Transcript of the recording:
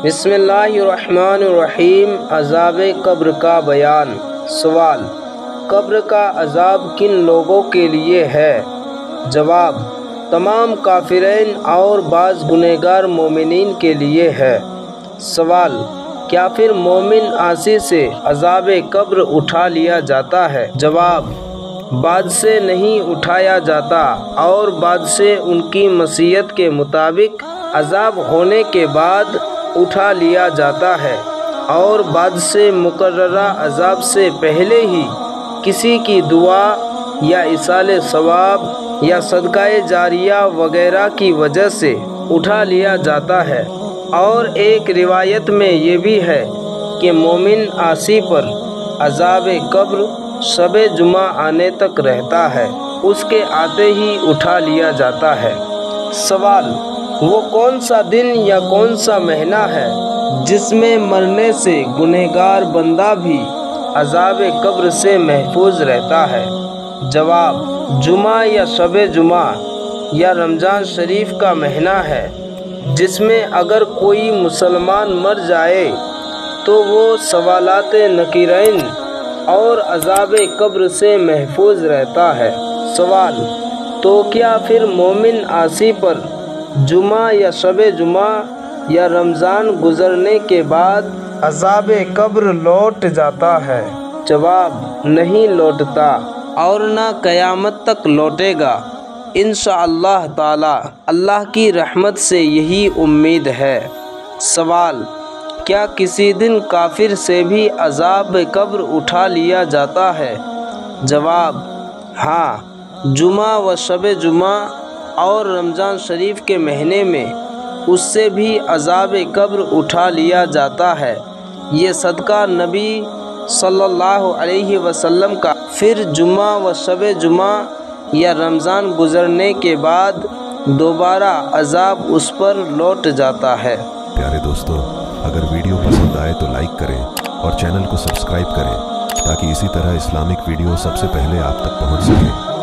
بسم اللہ الرحمن الرحیم۔ عذاب قبر کا بیان۔ سوال: قبر کا عذاب کن لوگوں کے لیے ہے؟ جواب: تمام کافرین اور بعض گنہگار مومنین کے لیے ہے۔ سوال: کیا پھر مومن عاصی سے عذاب قبر اٹھا لیا جاتا ہے؟ جواب: بعض سے نہیں اٹھایا جاتا اور بعض سے ان کی مشیت کے مطابق عذاب ہونے کے بعد اٹھا لیا جاتا ہے، اور بعض سے مقررہ عذاب سے پہلے ہی کسی کی دعا یا ایصال ثواب یا صدقہ جاریہ وغیرہ کی وجہ سے اٹھا لیا جاتا ہے۔ اور ایک روایت میں یہ بھی ہے کہ مومن عاصی پر عذاب قبر شب جمعہ آنے تک رہتا ہے، اس کے آتے ہی اٹھا لیا جاتا ہے۔ سوال: وہ کون سا دن یا کون سا مہینہ ہے جس میں مرنے سے گنہگار بندہ بھی عذاب قبر سے محفوظ رہتا ہے؟ جواب: جمعہ یا شب جمعہ یا رمضان شریف کا مہینہ ہے، جس میں اگر کوئی مسلمان مر جائے تو وہ سوالات نکیرین اور عذاب قبر سے محفوظ رہتا ہے۔ سوال: تو کیا پھر مومن عاصی پر جمعہ یا شب جمعہ یا رمضان گزرنے کے بعد عذاب قبر لوٹ جاتا ہے؟ جواب: نہیں لوٹتا اور نہ قیامت تک لوٹے گا۔ انشاءاللہ تعالی اللہ کی رحمت سے یہی امید ہے۔ سوال: کیا کسی دن کافر سے بھی عذاب قبر اٹھا لیا جاتا ہے؟ جواب: ہاں، جمعہ و شب جمعہ اور رمضان شریف کے مہینے میں اس سے بھی عذاب قبر اٹھا لیا جاتا ہے۔ یہ صدقہ نبی صلی اللہ علیہ وسلم کا۔ پھر جمعہ و شب جمعہ یا رمضان گزرنے کے بعد دوبارہ عذاب اس پر لوٹ جاتا ہے۔ پیارے دوستو، اگر ویڈیو پسند آئے تو لائک کریں اور چینل کو سبسکرائب کریں تاکہ اسی طرح اسلامک ویڈیو سب سے پہلے آپ تک پہنچ سکیں۔